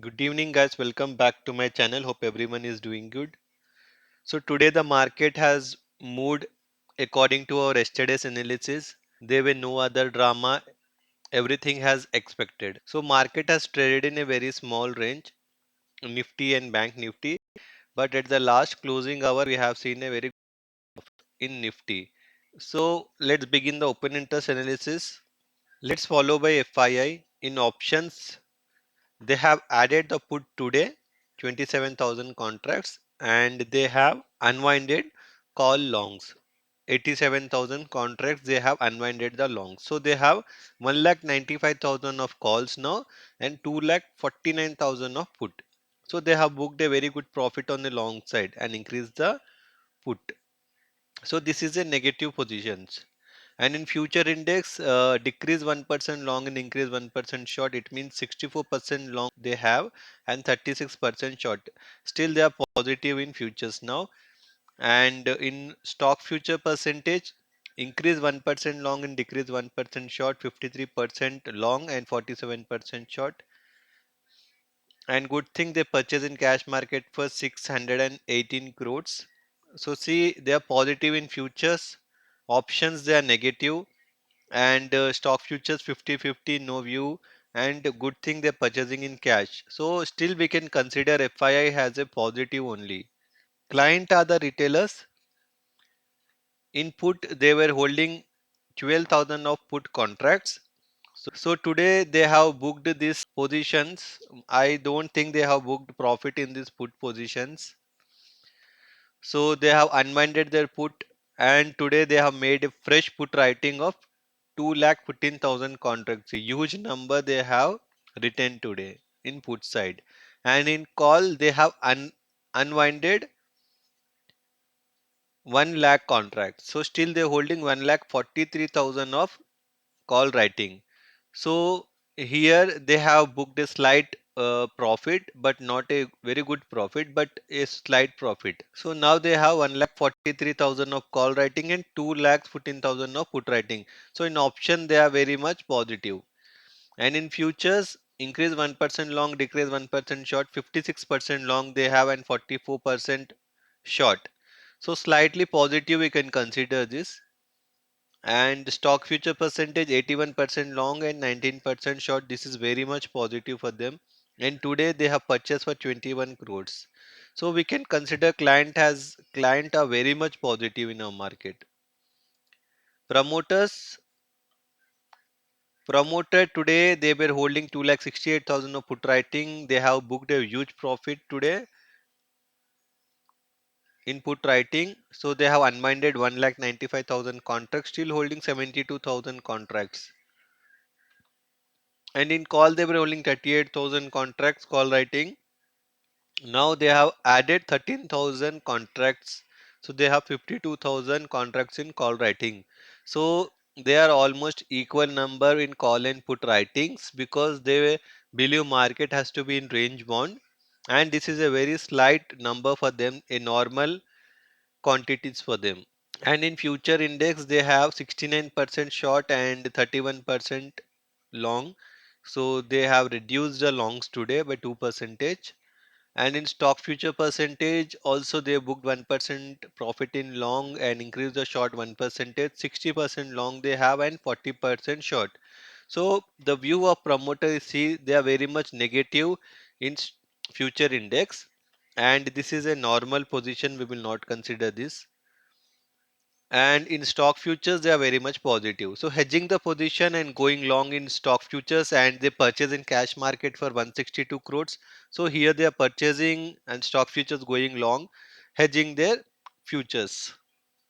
Good evening, guys. Welcome back to my channel. Hope everyone is doing good. So, today the market has moved according to our yesterday's analysis. There were no other drama. Everything has expected. So, market has traded in a very small range, Nifty and Bank Nifty. But at the last closing hour, we have seen a very in Nifty. So, let's begin the open interest analysis. Let's follow by FII. In options, they have added the put today 27,000 contracts and they have unwinded call longs 87,000 contracts. They have unwinded the longs, so they have 1,95,000 of calls now and 2,49,000 of put. So they have booked a very good profit on the long side and increased the put. So this is a negative positions. And in future index, decrease 1% long and increase 1% short. It means 64% long they have and 36% short. Still they are positive in futures now. And in stock future percentage, increase 1% long and decrease 1% short, 53% long and 47% short. And good thing they purchase in cash market for 618 crores. So see, they are positive in futures. Options they are negative, and stock futures 50-50 no view, and good thing they're purchasing in cash, so still we can consider FII has a positive only. Client are the retailers. In put they were holding 12,000 of put contracts, so today they have booked these positions. I don't think they have booked profit in these put positions, so they have unwinded their put, and today they have made a fresh put writing of 2,15,000 contracts, a huge number they have written today in put side. And in call, they have unwinded 1 lakh contracts. So still they're holding 1,43,000 of call writing. So here they have booked a slight profit, but not a very good profit, but a slight profit. So now they have 1,43,000 of call writing and 2,14,000 of put writing. So in option they are very much positive. And in futures, increase 1% long, decrease 1% short, 56% long they have and 44% short. So slightly positive we can consider this. And stock future percentage 81% long and 19% short. This is very much positive for them. And today they have purchased for 21 crores. So we can consider client are very much positive in our market. Promoters Promoter today they were holding 2,68,000 of put writing. They have booked a huge profit today in put writing. So they have unwinded 1,95,000 contracts, still holding 72,000 contracts. And in call they were holding 38,000 contracts call writing. Now they have added 13,000 contracts. So they have 52,000 contracts in call writing. So they are almost equal number in call and put writings because they believe market has to be in range bound, and this is a very slight number for them, a normal quantities for them. And in future index they have 69% short and 31% long. So they have reduced the longs today by 2%. And in stock future percentage also they booked 1% profit in long and increased the short 1%. 60% long they have and 40% short. So the view of promoter is, see, they are very much negative in future index, and this is a normal position, we will not consider this. And in stock futures they are very much positive, so hedging the position and going long in stock futures, and they purchase in cash market for 162 crores. So here they are purchasing and stock futures going long, hedging their futures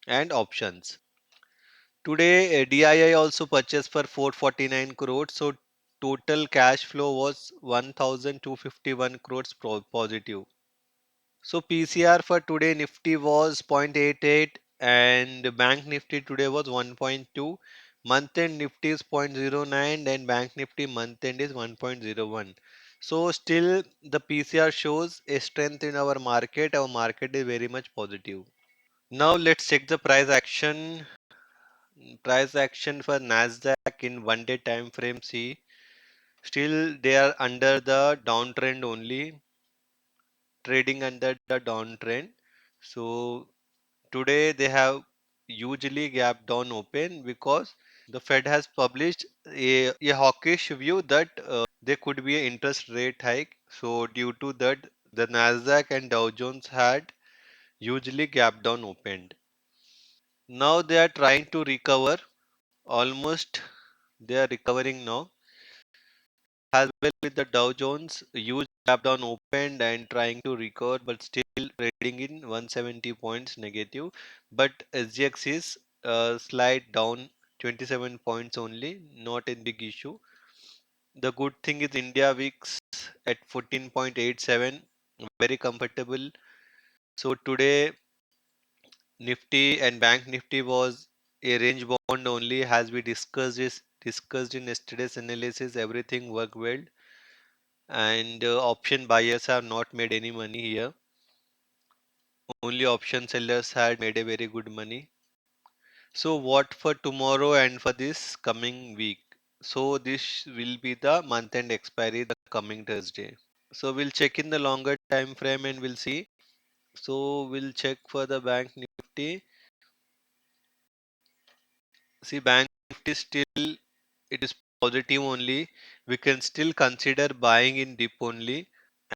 and options. Today DII also purchased for 449 crores, so total cash flow was 1251 crores positive. So PCR for today Nifty was 0.88 and Bank Nifty today was 1.2. Month end Nifty is 0.09 and Bank Nifty month end is 1.01. So still the PCR shows a strength in our market. Our market is very much positive. Now let's check the price action. Price action for Nasdaq in 1 day time frame. See, Still, they are under the downtrend only, trading under the downtrend. So today they have usually gap down open because the Fed has published a hawkish view that there could be an interest rate hike. So due to that, the Nasdaq and Dow Jones had usually gap down opened. Now they are trying to recover. Almost they are recovering now. As well with the Dow Jones, huge gap down opened and trying to recover, but still trading in 170 points negative. But SGX is slide down 27 points only, not a big issue. The good thing is India VIX at 14.87, very comfortable. So today Nifty and Bank Nifty was a range bound only, as we discussed in yesterday's analysis. Everything worked well, and option buyers have not made any money here. Only option sellers had made a very good money. So what for tomorrow and for this coming week? So this will be the month end expiry the coming Thursday. So we'll check in the longer time frame and we'll see. So we'll check for the Bank Nifty. See, Bank Nifty still it is positive only. We can still consider buying in dip only.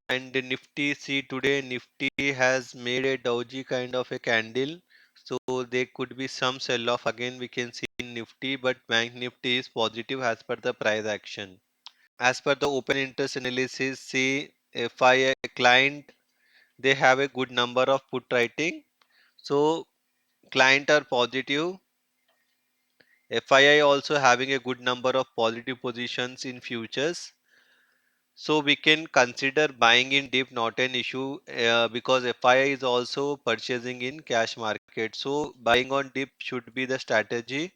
And the Nifty, see today Nifty has made a doji kind of a candle. So there could be some sell off again we can see in Nifty, but Bank Nifty is positive as per the price action. As per the open interest analysis, see if I a client they have a good number of put writing. So client are positive. FII also having a good number of positive positions in futures. So we can consider buying in dip not an issue because FII is also purchasing in cash market. So buying on dip should be the strategy.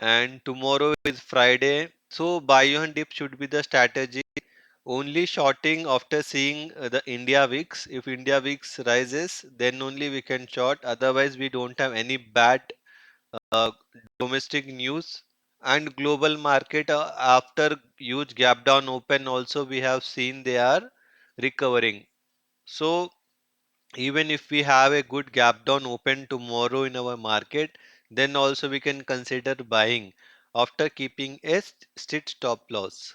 And tomorrow is Friday. So buy on dip should be the strategy. Only shorting after seeing the India VIX. If India VIX rises, then only we can short. Otherwise, we don't have any bad uh, domestic news. And global market after huge gap down open also we have seen they are recovering. So even if we have a good gap down open tomorrow in our market, then also we can consider buying after keeping a strict stop loss.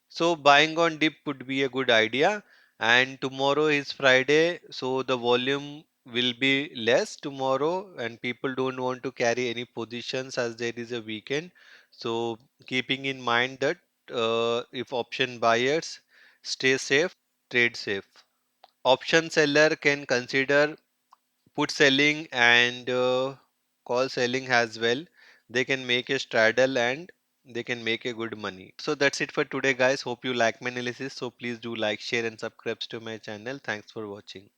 So buying on dip would be a good idea. And tomorrow is Friday, so the volume will be less tomorrow, and people don't want to carry any positions as there is a weekend. So keeping in mind that if option buyers stay safe, trade safe. Option seller can consider put selling and call selling as well. They can make a straddle and they can make a good money. So that's it for today guys. Hope you like my analysis. So please do like, share and subscribe to my channel. Thanks for watching.